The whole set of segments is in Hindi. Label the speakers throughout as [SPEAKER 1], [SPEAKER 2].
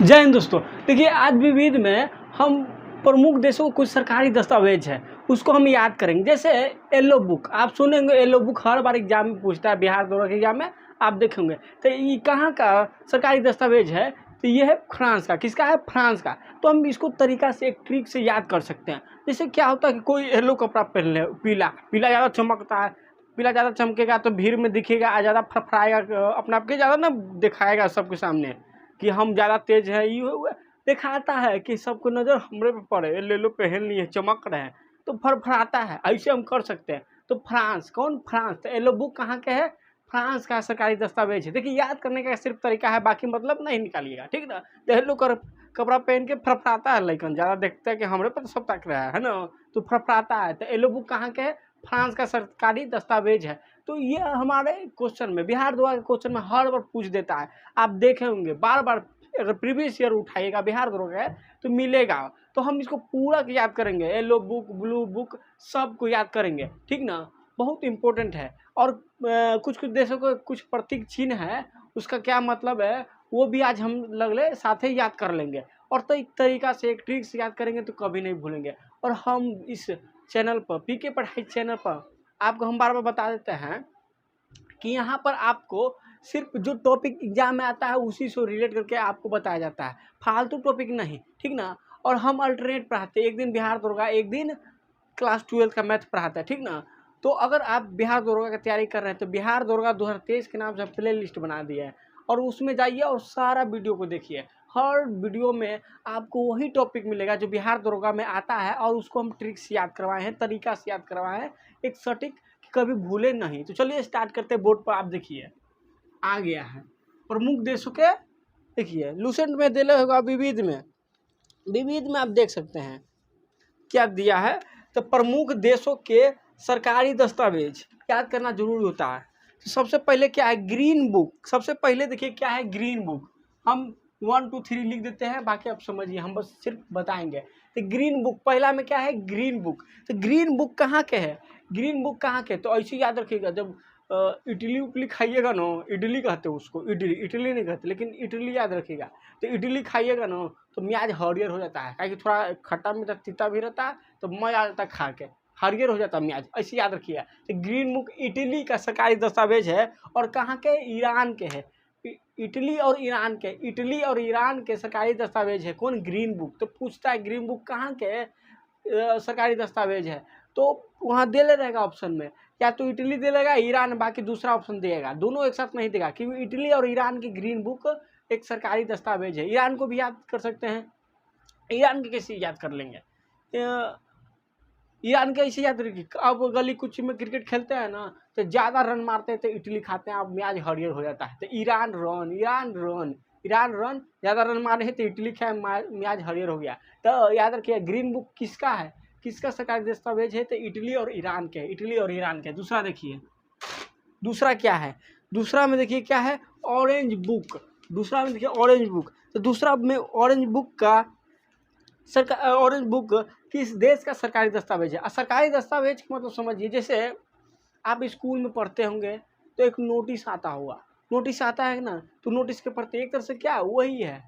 [SPEAKER 1] जय हिंद दोस्तों। देखिए, आज विविध में हम प्रमुख देशों के कुछ सरकारी दस्तावेज है उसको हम याद करेंगे। जैसे येलो बुक, आप सुनेंगे येलो बुक हर बार एग्जाम में पूछता है, बिहार दौरा के एग्जाम में आप देखेंगे। तो ये कहाँ का सरकारी दस्तावेज है? तो ये है फ्रांस का। किसका है? फ्रांस का। तो हम इसको तरीका से, एक ट्रिक से याद कर सकते हैं। जैसे क्या होता है कि कोई येलो कपड़ा पहन ले, पीला पीला ज़्यादा चमकता है, पीला ज़्यादा चमकेगा तो भीड़ में दिखेगा, ज़्यादा फड़फड़ाएगा, अपना आपके ज़्यादा ना दिखाएगा सबके सामने कि हम ज़्यादा तेज है। ये दिखाता है कि सबको नज़र हमरे पे पड़े, ले लो पहन लिए, चमक रहे हैं, तो फड़फड़ाता है। ऐसे हम कर सकते हैं। तो फ्रांस, कौन? फ्रांस। तो येलो बुक कहाँ के है? फ्रांस का सरकारी दस्तावेज है। देखिए, याद करने का सिर्फ तरीका है, बाकी मतलब नहीं निकालिएगा, ठीक ना। तो येलो कपड़ा पहन के फड़फड़ाता है, लेकिन ज़्यादा देखता है कि हमरे पे तो सब ताक रहा है ना, तो फड़फड़ाता है। तो येलो बुक कहाँ के है? फ्रांस का सरकारी दस्तावेज है। तो ये हमारे क्वेश्चन में, बिहार द्वारा के क्वेश्चन में हर बार पूछ देता है। आप देखे होंगे बार बार, अगर प्रीवियस ईयर उठाइएगा बिहार दरोगा तो मिलेगा। तो हम इसको पूरा याद करेंगे, येलो बुक, ब्लू बुक, सबको याद करेंगे, ठीक ना। बहुत इंपॉर्टेंट है। और कुछ कुछ देशों को कुछ प्रतीक चिन्ह है, उसका क्या मतलब है वो भी आज हम लगले साथ ही याद कर लेंगे। और तो एक तरीका से, एक ट्रिक से याद करेंगे तो कभी नहीं भूलेंगे। और हम इस चैनल पर, पीके पढ़ाई चैनल पर, आपको हम बार बार बता देते हैं कि यहाँ पर आपको सिर्फ जो टॉपिक एग्जाम में आता है उसी से रिलेट करके आपको बताया जाता है, फालतू टॉपिक नहीं, ठीक ना। और हम अल्टरनेट पढ़ाते हैं, एक दिन बिहार दरोगा, एक दिन क्लास 12 का मैथ पढ़ाता है, ठीक ना। तो अगर आप बिहार दरोगा की तैयारी कर रहे हैं तो बिहार दरोगा 2023 के नाम से प्ले लिस्ट बना दिया है, और उसमें जाइए और सारा वीडियो को देखिए। हर वीडियो में आपको वही टॉपिक मिलेगा जो बिहार दरोगा में आता है, और उसको हम ट्रिक से याद करवाए हैं, तरीका से याद करवाए हैं, एक सटीक, कभी भूले नहीं। तो चलिए स्टार्ट करते हैं। बोर्ड पर आप देखिए आ गया है प्रमुख देशों के। देखिए लूसेंट में दिले होगा, विविध में आप देख सकते हैं क्या दिया है। तो प्रमुख देशों के सरकारी दस्तावेज याद करना जरूरी होता है। तो सबसे पहले क्या है? Green book. सबसे पहले देखिए क्या है ग्रीन बुक। हम 1 2 3 लिख देते हैं, बाकी आप समझिए, हम बस सिर्फ बताएंगे। तो ग्रीन बुक पहला में क्या है? Green book. तो ग्रीन बुक कहाँ के है? ग्रीन बुक कहाँ के? तो ऐसे याद रखिएगा, जब इडली उडली खाइएगा ना, इडली कहते हैं उसको, इडली नहीं कहते, लेकिन इडली याद रखिएगा। तो इडली खाइएगा ना तो मियाज हरियर हो जाता है, क्योंकि थोड़ा खट्टा मीठा तीता भी रहता है, तो मजा आ जाता है खा के, हरियर हो जाता है मियाज, ऐसे याद रखिएगा। तो ग्रीन बुक इटली का सरकारी दस्तावेज है। और कहाँ के? ईरान के है। इटली और ईरान के, इटली और ईरान के सरकारी दस्तावेज है कौन? Green book. तो पूछता है ग्रीन बुक कहाँ के सरकारी दस्तावेज है, तो वहाँ दे ले रहेगा ऑप्शन में, या तो इटली दे लेगा, ईरान, बाकी दूसरा ऑप्शन देगा। दोनों एक साथ नहीं देगा, क्योंकि इटली और ईरान की ग्रीन बुक एक सरकारी दस्तावेज है। ईरान को भी याद कर सकते हैं। ईरान के कैसे याद कर लेंगे? ईरान के ऐसे याद रखिए, अब गली कुछ में क्रिकेट खेलते हैं ना, तो ज़्यादा रन मारते हैं तो इटली खाते हैं, अब म्याज हरियर हो जाता है। तो ईरान रन, ईरान रन, ज़्यादा रन मारे हैं तो इटली खाए, म्याज हरियर हो गया। तो याद रखिए ग्रीन बुक किसका है, किसका सरकारी दस्तावेज है? तो इटली और ईरान के, इटली और ईरान के। दूसरा देखिए, दूसरा क्या है? दूसरा में देखिए क्या है? Orange book. दूसरा में देखिए ऑरेंज बुक। तो दूसरा में ऑरेंज बुक का ऑरेंज बुक किस देश का सरकारी दस्तावेज है? सरकारी दस्तावेज का मतलब समझिए, जैसे आप स्कूल में पढ़ते होंगे तो एक नोटिस आता होगा, नोटिस आता है ना, तो नोटिस के प्रति एक तरह से क्या वही है,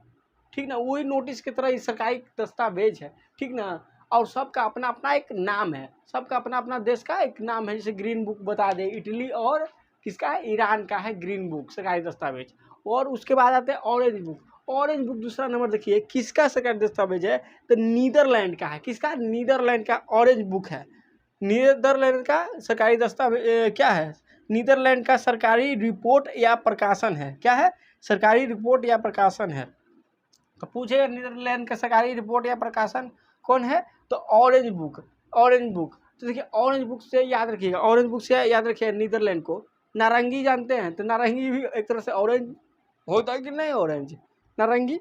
[SPEAKER 1] ठीक ना, वही नोटिस की तरह सरकारी दस्तावेज है, ठीक ना। और सबका अपना अपना एक नाम है, सबका अपना अपना देश का एक नाम है। जैसे ग्रीन बुक बता दे, इटली और किसका है? ईरान का है ग्रीन बुक सरकारी दस्तावेज। और उसके बाद आते हैं ऑरेंज बुक। ऑरेंज बुक दूसरा नंबर देखिए किसका सरकारी दस्तावेज है? तो नीदरलैंड का है। किसका? नीदरलैंड का ऑरेंज बुक है। नीदरलैंड का सरकारी दस्तावेज क्या है? नीदरलैंड का सरकारी रिपोर्ट या प्रकाशन है। क्या है? सरकारी रिपोर्ट या प्रकाशन है। तो पूछेगा नीदरलैंड का सरकारी रिपोर्ट या प्रकाशन कौन है? तो ऑरेंज बुक, ऑरेंज बुक। तो देखिए ऑरेंज बुक से याद रखिएगा, ऑरेंज बुक से याद रखिएगा नीदरलैंड को। नारंगी जानते हैं, तो नारंगी भी एक तरह से ऑरेंज होता है कि नहीं? ऑरेंज नारंगी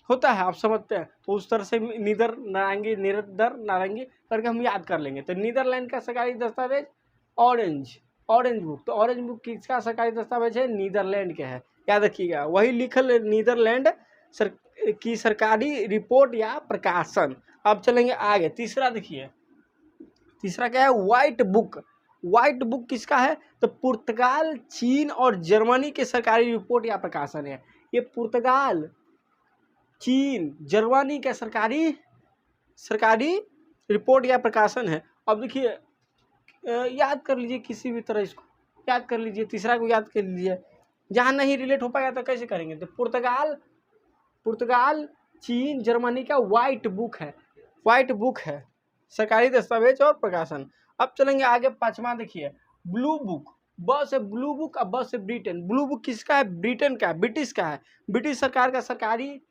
[SPEAKER 1] होता है, आप समझते हैं। तो उस तरह से नीदर नारंगी, निरदर नारंगी करके हम याद कर लेंगे। तो नीदरलैंड का सरकारी दस्तावेज ऑरेंज, ऑरेंज बुक। तो ऑरेंज बुक किसका सरकारी दस्तावेज है? नीदरलैंड के है, याद रखिएगा। वही लिखल नीदरलैंड की सरकारी रिपोर्ट या प्रकाशन। अब चलेंगे आगे। तीसरा देखिए, तीसरा क्या है? White book. व्हाइट बुक किसका है? तो पुर्तगाल, चीन और जर्मनी के सरकारी रिपोर्ट या प्रकाशन है। ये पुर्तगाल, चीन जर्मनी का सरकारी रिपोर्ट या प्रकाशन है। अब देखिए याद कर लीजिए, किसी भी तरह इसको याद कर लीजिए, तीसरा को याद कर लीजिए, जहाँ नहीं रिलेट हो पाएगा तो कैसे करेंगे। तो पुर्तगाल चीन जर्मनी का व्हाइट बुक है सरकारी दस्तावेज और प्रकाशन। अब चलेंगे आगे, पांचवा देखिए ब्लू बुक। ब से ब्लू बुक, अब ब से ब्रिटेन। ब्लू बुक किसका है? ब्रिटेन का, ब्रिटिश का है। ब्रिटिश सरकार का सरकारी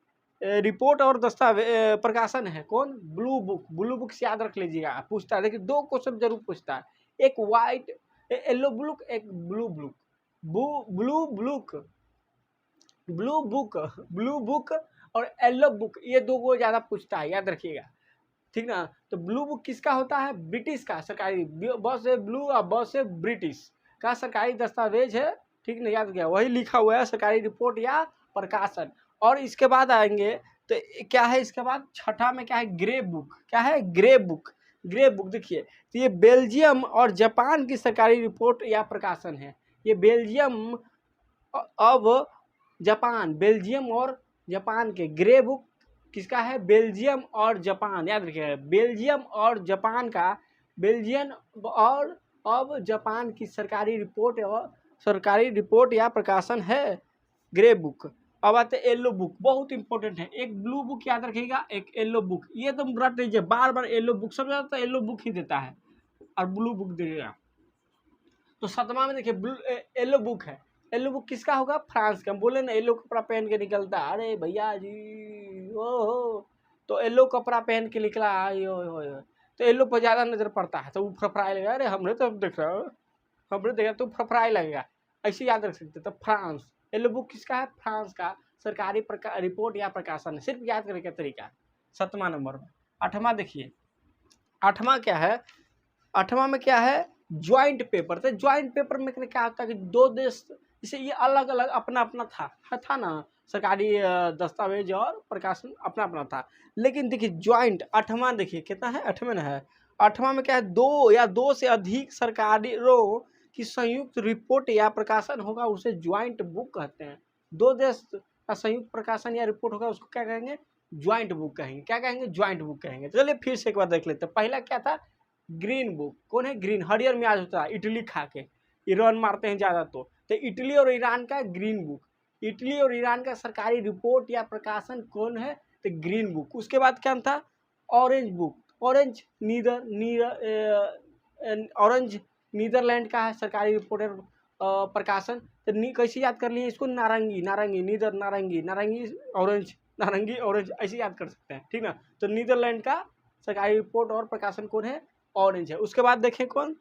[SPEAKER 1] रिपोर्ट और दस्तावेज प्रकाशन है कौन? ब्लू बुक से याद रख लीजिएगा, पूछता है। देखिए 2 क्वेश्चन जरूर पूछता है, एक व्हाइट येलो बुक, एक ब्लू बुक और येलो बुक, ये 2 को ज्यादा पूछता है, याद रखिएगा, ठीक ना। तो ब्लू बुक किसका होता है? ब्रिटिश का सरकारी, ब से ब्लू और ब से ब्रिटिश का सरकारी दस्तावेज है, ठीक ना, याद किया, वही लिखा हुआ है सरकारी रिपोर्ट या प्रकाशन। और इसके बाद आएंगे तो क्या है, इसके बाद छठा में क्या है? Grey book. क्या है? ग्रे बुक देखिए, तो ये बेल्जियम और जापान की सरकारी रिपोर्ट या प्रकाशन है। ये बेल्जियम और जापान के ग्रे बुक किसका है? बेल्जियम और जापान, याद रखिएगा, बेल्जियम और जापान की सरकारी रिपोर्ट या प्रकाशन है ग्रे बुक। अब आते हैं येलो बुक, बहुत इंपॉर्टेंट है। एक ब्लू बुक याद रखिएगा, एक येलो बुक, ये तुम रट लीजिए, बार येलो बुक, सब ज्यादा येलो बुक ही देता है और ब्लू बुक देगा। तो 7वां में देखिए येलो बुक है। येलो बुक किसका होगा? फ्रांस का। बोले ना येलो कपड़ा पहन के निकलता, अरे भैया जी ओहो, तो येलो कपड़ा पहन के निकला, तो येलो पर ज्यादा नजर पड़ता है तो वो फरफराए लगेगा, अरे हमने तो देखा तो फरफराए लगेगा, ऐसे याद रख सकते। तो फ्रांस, येलो बुक किसका है? फ्रांस का सरकारी रिपोर्ट या प्रकाशन है, सिर्फ याद करने का तरीका। 7वां नंबर में। 8वां देखिए, 8वां क्या है? 8वां में क्या है? Joint paper. तो ज्वाइंट पेपर में क्या होता है कि 2 देश, इसे ये अलग अलग अपना अपना था ना, सरकारी दस्तावेज और प्रकाशन अपना अपना था। लेकिन देखिए ज्वाइंट 8वां देखिए कितना है? 8वें ना है। 8वां में क्या है? 2 या 2 से अधिक सरकारों की संयुक्त रिपोर्ट या प्रकाशन होगा, उसे ज्वाइंट बुक कहते हैं। 2 देश का संयुक्त प्रकाशन या रिपोर्ट होगा, उसको क्या कहेंगे? ज्वाइंट बुक कहेंगे। क्या कहेंगे? ज्वाइंट बुक कहेंगे। चलिए फिर से एक बार देख लेते हैं। पहला क्या था? Green book. कौन है? ग्रीन, हरियर में आज होता है, इटली खा के ईरान मारते हैं ज्यादा, तो इटली और ईरान का ग्रीन बुक। इटली और ईरान का सरकारी रिपोर्ट या प्रकाशन कौन है? तो ग्रीन बुक। उसके बाद क्या था? Orange book. ऑरेंज नीदरलैंड का है सरकारी रिपोर्ट प्रकाशन। तो कैसे याद कर लिए इसको? नारंगी ऑरेंज ऐसे याद कर सकते हैं, ठीक ना। तो नीदरलैंड का सरकारी रिपोर्ट और प्रकाशन कौन है? ऑरेंज है। उसके बाद देखें कौन?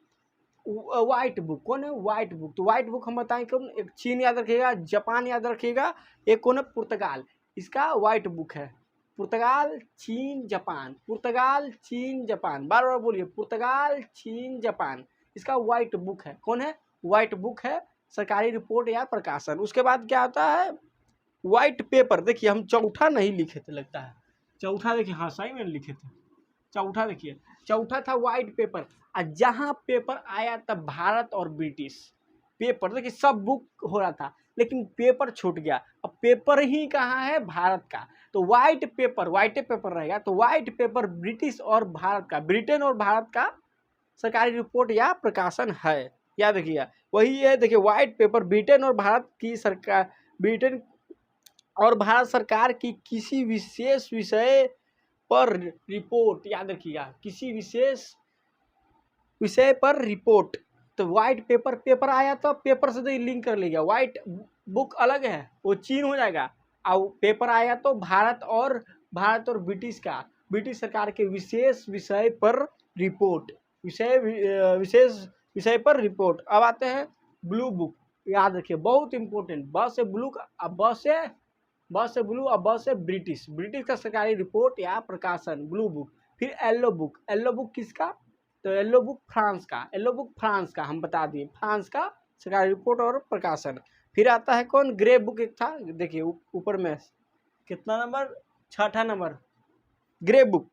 [SPEAKER 1] White book. कौन है? White book. तो व्हाइट बुक हम बताएं कौन? एक चीन याद रखिएगा, जापान याद रखिएगा, एक कौन है? पुर्तगाल। इसका व्हाइट बुक है। पुर्तगाल चीन जापान, बार बार बोलिए, पुर्तगाल चीन जापान, इसका व्हाइट बुक है। कौन है? व्हाइट बुक है सरकारी रिपोर्ट या प्रकाशन। उसके बाद क्या आता है? White paper. देखिए हम चौथा नहीं लिखे थे, लगता है चौथा, देखिए हाँ सही में लिखे थे चौथा। देखिए चौथा था व्हाइट पेपर। जहां पेपर आया तब भारत और ब्रिटिश पेपर, देखिए सब बुक हो रहा था लेकिन पेपर छूट गया। अब पेपर ही कहाँ है? भारत का। तो व्हाइट पेपर रहेगा। तो व्हाइट पेपर ब्रिटिश और भारत का, ब्रिटेन और भारत का सरकारी रिपोर्ट या प्रकाशन है, याद रखिएगा। वही है, देखिए व्हाइट पेपर ब्रिटेन और भारत की सरकार, ब्रिटेन और भारत सरकार की किसी विशेष विषय पर रिपोर्ट, याद रखिएगा, किसी विशेष विषय पर रिपोर्ट। तो व्हाइट पेपर आया तो पेपर से तो लिंक कर लीजिए, व्हाइट बुक अलग है, वो चीन हो जाएगा। और पेपर आया तो भारत और ब्रिटिश सरकार के विशेष विषय पर रिपोर्ट, विशेष विषय पर रिपोर्ट। अब आते हैं ब्लू बुक, याद रखिए बहुत इंपॉर्टेंट। ब से ब्लू, से ब्लू और ब से ब्रिटिश का सरकारी रिपोर्ट या प्रकाशन, ब्लू बुक। फिर येलो बुक किसका? तो येलो बुक फ्रांस का हम बता दिए, फ्रांस का सरकारी रिपोर्ट और प्रकाशन। फिर आता है कौन? ग्रे बुक एक था, देखिए ऊपर में कितना नंबर? 6ठा नंबर, ग्रे बुक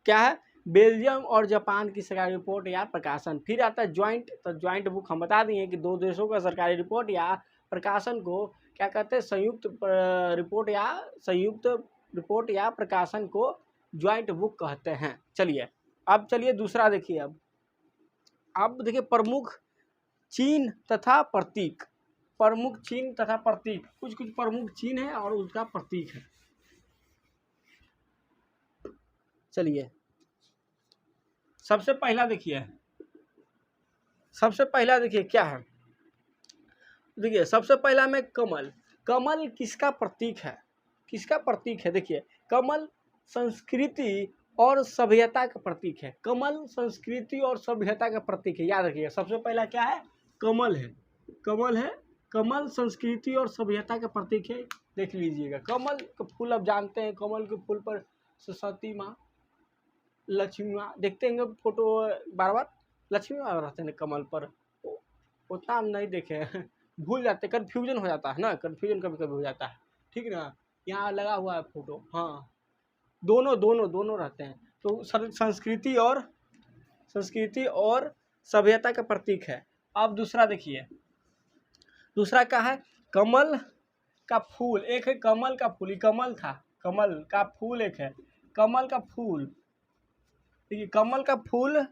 [SPEAKER 1] क्या है? बेल्जियम और जापान की सरकारी रिपोर्ट या प्रकाशन। फिर आता है ज्वाइंट, तो ज्वाइंट बुक हम बता दिए कि 2 देशों का सरकारी रिपोर्ट या प्रकाशन को क्या कहते हैं, संयुक्त रिपोर्ट या प्रकाशन को ज्वाइंट बुक कहते हैं। चलिए अब चलिए दूसरा देखिए। अब देखिए प्रमुख चिन्ह तथा प्रतीक। प्रमुख चिन्ह तथा प्रतीक, कुछ कुछ प्रमुख चिन्ह है और उसका प्रतीक है। चलिए सबसे पहला देखिए क्या है। देखिए सबसे पहला में कमल। कमल किसका प्रतीक है? किसका प्रतीक है? देखिए कमल संस्कृति और सभ्यता का प्रतीक है। कमल संस्कृति और सभ्यता का प्रतीक है, याद रखिएगा। सबसे पहला क्या है? कमल है। कमल है, कमल संस्कृति और सभ्यता का प्रतीक है। देख लीजिएगा, कमल का फूल आप जानते हैं, कमल के फूल पर सरस्वती माँ, लक्ष्मी माँ, देखते हैं फोटो बार बार, लक्ष्मी माँ रहते हैं कमल पर। उतना हम नहीं देखे हैं, भूल जाते, कन्फ्यूजन हो जाता है ना, कन्फ्यूजन कभी कभी हो जाता है, ठीक ना। यहाँ लगा हुआ है फोटो, हाँ दोनों रहते हैं। तो संस्कृति और सभ्यता का प्रतीक है। अब दूसरा देखिए, दूसरा क्या है? कमल का फूल। एक है कमल का फूल, कमल था, कमल का फूल एक है, कमल का फूल। देखिए कमल का फूल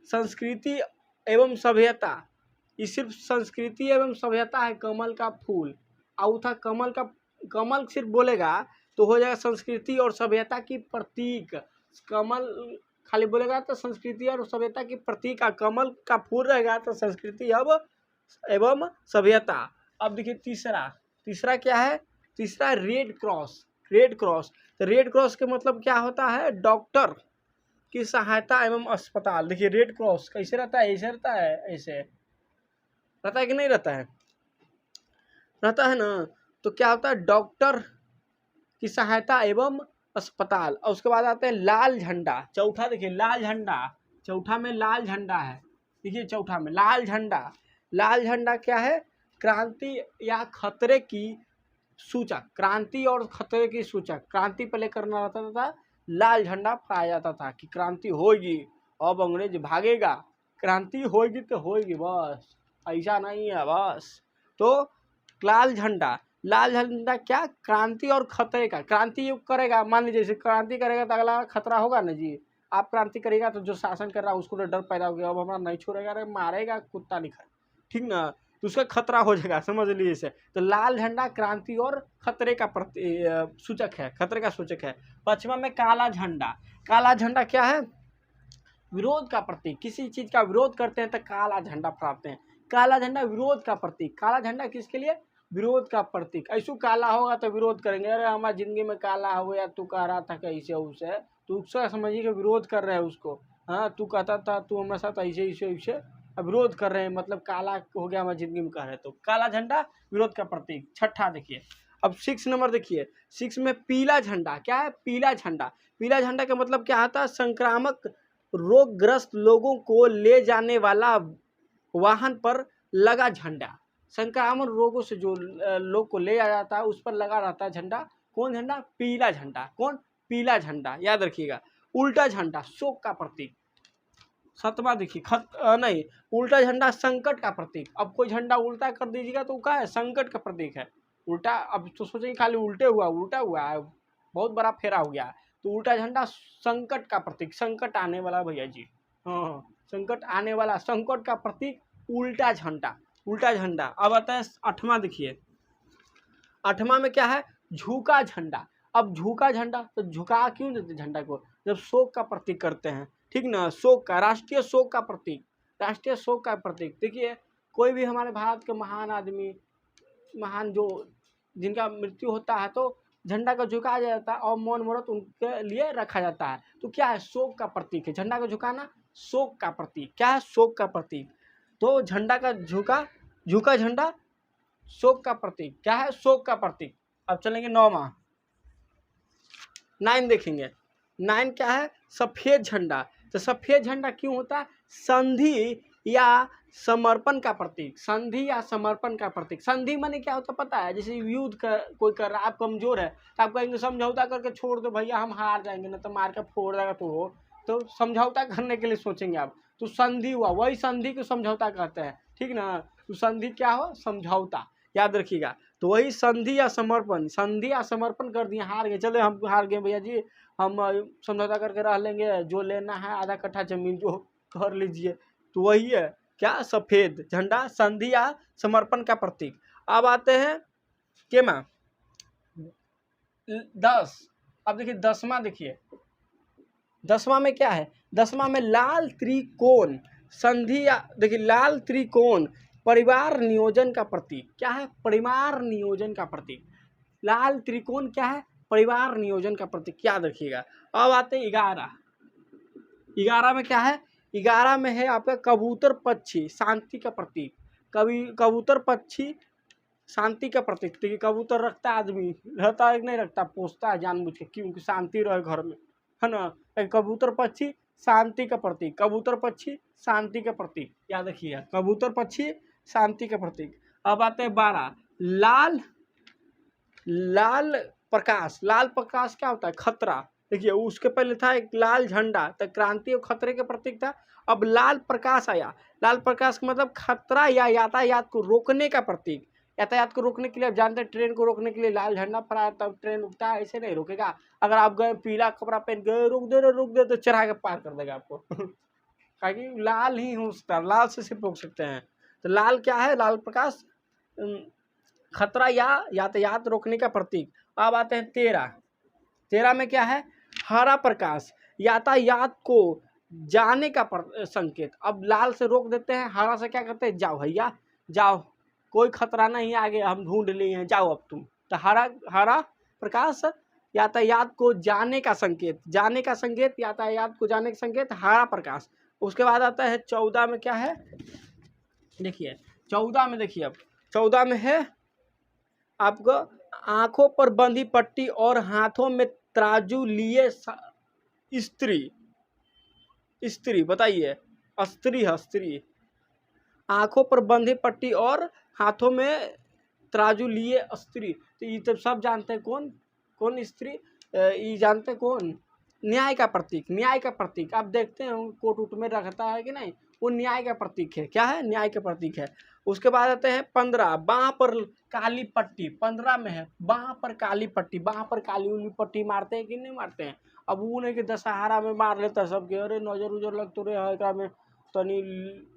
[SPEAKER 1] संस्कृति एवं सभ्यता, ये सिर्फ संस्कृति एवं सभ्यता है कमल का फूल। और था कमल सिर्फ बोलेगा तो हो जाएगा संस्कृति और सभ्यता की प्रतीक। कमल खाली बोलेगा तो संस्कृति और सभ्यता की प्रतीक, कमल का फूल रहेगा तो संस्कृति एवं सभ्यता। अब देखिए तीसरा क्या है? तीसरा रेड क्रॉस। रेड क्रॉस, तो रेड क्रॉस के मतलब क्या होता है? डॉक्टर की सहायता एवं अस्पताल। देखिए रेड क्रॉस कैसे रहता है? ऐसे रहता है, ऐसे रहता है कि नहीं रहता है? रहता है ना। तो क्या होता है? डॉक्टर की सहायता एवं अस्पताल। और उसके बाद आते हैं लाल झंडा। चौथा देखिए लाल झंडा, चौथा में लाल झंडा है। देखिए चौथा में लाल झंडा। लाल झंडा क्या है? क्रांति या खतरे की सूचक, क्रांति और खतरे की सूचक। क्रांति पहले करना रहता था, लाल झंडा फहराया जाता था कि क्रांति होगी, अब अंग्रेज भागेगा, क्रांति होगी तो होगी, बस ऐसा नहीं है बस। तो लाल झंडा क्या? क्रांति और खतरे का। क्रांति करेगा, मान लीजिए जैसे क्रांति करेगा तो अगला खतरा होगा ना जी। आप क्रांति करेगा तो जो शासन कर रहा है उसको तो डर पैदा हो गया, अब हमारा नहीं छोड़ेगा, अरे मारेगा कुत्ता निखर, ठीक ना, तो उसका खतरा हो जाएगा, समझ लीजिए इसे। तो लाल झंडा क्रांति और खतरे का सूचक है, खतरे का सूचक है। पश्चिमा में काला झंडा। काला झंडा क्या है? विरोध का प्रतीक। किसी चीज का विरोध करते हैं तो काला झंडा फहराते हैं। काला झंडा विरोध का प्रतीक। काला झंडा किसके लिए? विरोध का प्रतीक। ऐसू काला होगा तो विरोध करेंगे, अरे हमारी जिंदगी में काला हो गया, तू कह रहा था कैसे उसे, तो उसका समझिए कि विरोध कर रहे हैं उसको। हाँ तू कहता था तू हमारे साथ ऐसे विरोध कर रहे हैं, मतलब काला हो गया हमारी जिंदगी में कह रहे। तो काला झंडा विरोध का प्रतीक। छठा देखिए, अब 6 नंबर देखिए। 6 में पीला झंडा। क्या है? पीला झंडा। पीला झंडा का मतलब क्या होता है? संक्रामक रोगग्रस्त लोगों को ले जाने वाला वाहन पर लगा झंडा। संक्रामक रोगों से जो लोग को ले जाया जाता है उस पर लगा रहता है झंडा। कौन झंडा? पीला झंडा। कौन? पीला झंडा, याद रखिएगा। उल्टा झंडा शोक का प्रतीक। 7वां देखिए, नहीं, उल्टा झंडा संकट का प्रतीक। अब कोई झंडा उल्टा कर दीजिएगा तो क्या है? संकट का प्रतीक है उल्टा। अब तो सोचेंगे खाली उल्टा हुआ है, बहुत बड़ा फेरा हो गया। तो उल्टा झंडा संकट का प्रतीक, संकट आने वाला भैया जी, हाँ संकट आने वाला, संकट का प्रतीक उल्टा झंडा। उल्टा झंडा। अब आता है 8वां देखिए। 8वां में क्या है? झुका झंडा। अब झुका झंडा, तो झुका क्यों देते झंडा को? जब शोक का प्रतीक करते हैं, ठीक ना, शोक का, राष्ट्रीय शोक का प्रतीक, राष्ट्रीय शोक का प्रतीक। देखिए कोई भी हमारे भारत के महान आदमी, महान जो जिनका मृत्यु होता है तो झंडा को झुकाया जाता है और मौन व्रत उनके लिए रखा जाता है। तो क्या है? शोक का प्रतीक है झंडा को झुकाना, शोक का प्रतीक। क्या है? शोक का प्रतीक। तो झंडा का झुका झंडा शोक का प्रतीक। क्या है? शोक का प्रतीक। अब चलेंगे 9वां, 9 देखेंगे। 9 क्या है? सफेद झंडा। तो सफेद झंडा क्यों होता है? संधि या समर्पण का प्रतीक। संधि या समर्पण का प्रतीक। संधि माने क्या होता पता है? जैसे युद्ध कोई कर रहा है, आप कमजोर है तो आप कहेंगे समझौता करके छोड़ दो भैया, हम हार जाएंगे ना तो मार के फोड़ देगा तो समझौता करने के लिए सोचेंगे आप। तो संधि हुआ, वही संधि को समझौता कहते हैं, ठीक ना। तो संधि क्या हो? समझौता, याद रखिएगा। तो वही संधि या समर्पण, संधि या समर्पण कर दिए, हार गए, चले हम हार गए भैया जी, हम समझौता करके रह लेंगे, जो लेना है आधा कट्ठा जमीन जो कर लीजिए। तो वही है क्या, सफेद झंडा संधि या समर्पण का प्रतीक। अब आते हैं केमा 10। अब देखिए 10वां, देखिए 10वां में क्या है, 10वां में लाल त्रिकोण संधि या, देखिए लाल त्रिकोण परिवार नियोजन का प्रतीक। क्या है, परिवार नियोजन का प्रतीक। लाल त्रिकोण क्या है, परिवार नियोजन का प्रतीक, याद रखिएगा। अब आते हैं 11। 11 में क्या है, 11 में है आपका कबूतर पक्षी शांति का प्रतीक। कबूतर पक्षी शांति का प्रतीक। देखिए कबूतर रखता है आदमी, रहता है कि नहीं रखता, पोसता है जानबूझ के, क्योंकि शांति रहे घर में, है ना। कबूतर पक्षी शांति का प्रतीक, कबूतर पक्षी शांति का प्रतीक, याद रखिएगा, कबूतर पक्षी शांति का प्रतीक। अब आते हैं 12, लाल प्रकाश। लाल प्रकाश क्या होता है, खतरा। देखिए उसके पहले था एक लाल झंडा, तो क्रांति और खतरे के प्रतीक था। अब लाल प्रकाश आया, लाल प्रकाश का मतलब खतरा या यातायात को रोकने का प्रतीक। यातायात को रोकने के लिए, आप जानते हैं ट्रेन को रोकने के लिए लाल झंडा फहराया तब ट्रेन रुकता है, ऐसे नहीं रुकेगा। अगर आप गए पीला कपड़ा पहन गए, रुक दे तो चढ़ा के पार कर देगा आपको ताकि लाल ही हो सकता है, लाल से सिर्फ रोक सकते हैं। तो लाल क्या है, लाल प्रकाश खतरा या यातायात रोकने का प्रतीक। अब आते हैं 13 में क्या है, हरा प्रकाश यातायात को जाने का संकेत। अब लाल से रोक देते हैं, हरा से क्या करते हैं, जाओ भैया जाओ, कोई खतरा नहीं, आगे हम ढूंढ लिए हैं, जाओ अब तुम। तो हरा प्रकाश यातायात को जाने का संकेत, जाने का संकेत, यातायात को जाने का संकेत, हरा प्रकाश। उसके बाद आता है 14 में क्या है, देखिए 14 में, देखिए अब 14 में है आपको आंखों पर बंधी पट्टी और हाथों में तराजू लिए स्त्री, बताइए, स्त्री है, स्त्री, आंखों पर बंधी पट्टी और हाथों में तराजू लिए स्त्री। तो ये तो सब जानते हैं, कौन स्त्री, ये जानते हैं कौन, न्याय का प्रतीक, न्याय का प्रतीक। आप देखते हैं कोट उट में रखता है कि नहीं, वो न्याय का प्रतीक है। क्या है, न्याय का प्रतीक है। उसके बाद आते हैं 15, बाह पर काली पट्टी। 15 में है बाह पर काली पट्टी, बाह पर काली उली पट्टी मारते हैं कि नहीं मारते हैं। अब वो नहीं कि दशहरा में मार लेता सबके, अरे नजर उजर लग तो रहे में तनी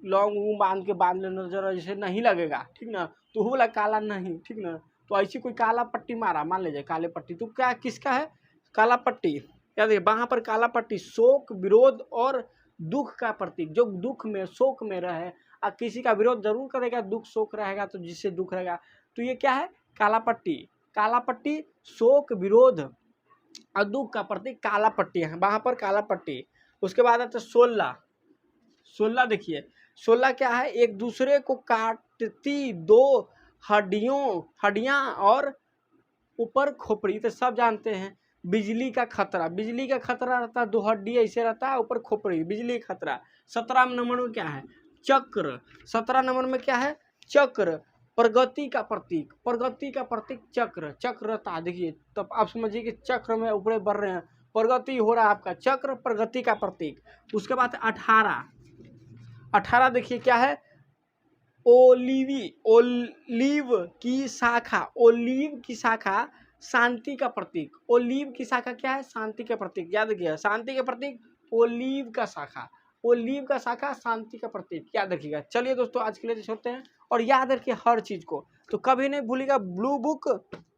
[SPEAKER 1] लौंग बांध ले, नजर ऐसे नहीं लगेगा, ठीक ना। तो वो वाला काला नहीं, ठीक ना। तो ऐसी कोई काला पट्टी मारा, मान लीजिए काले पट्टी, तो क्या किसका है, काला पट्टी। याद रखिए, वहां पर काला पट्टी शोक, विरोध और दुख का प्रतीक। जो दुख में, शोक में रहे, किसी का विरोध जरूर करेगा, दुख शोक रहेगा तो जिससे दुख रहेगा, तो ये क्या है, काला पट्टी। काला पट्टी शोक, विरोध और दुख का प्रतीक काला पट्टी है, वहां पर काला पट्टी। उसके बाद आता है 16। देखिए 16 क्या है, एक दूसरे को काटती दो हड्डियां और ऊपर खोपड़ी। तो सब जानते हैं बिजली का खतरा, बिजली का खतरा रहता है, 2 हड्डी ऐसे रहता है, ऊपर खोपड़ी, बिजली का खतरा। 17 नंबर में क्या है, चक्र। 17 नंबर में क्या है, चक्र, प्रगति का प्रतीक, प्रगति का प्रतीक चक्र, चक्र रहता है। देखिए तब आप समझिए कि चक्र में ऊपर बढ़ रहे हैं, प्रगति हो रहा है आपका, चक्र प्रगति का प्रतीक। उसके बाद 18 देखिए क्या है, ओलीव की शाखा, ओलीव की शाखा शांति का प्रतीक। ओलीव की शाखा क्या है, शांति का प्रतीक। याद रखिएगा, शांति का प्रतीक ओलीव का शाखा, ओलीव का शाखा शांति का प्रतीक, याद रखिएगा। चलिए दोस्तों आज के लिए छोड़ते हैं, और याद रखिए हर चीज को, तो कभी नहीं भूलिएगा ब्लू बुक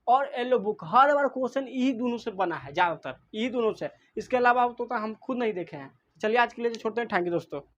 [SPEAKER 1] और येलो बुक, हर बार क्वेश्चन यही दोनों से बना है, ज्यादातर यही दोनों से, इसके अलावा तो हम खुद नहीं देखे हैं। चलिए आज के लिए छोड़ते हैं, थैंक यू दोस्तों।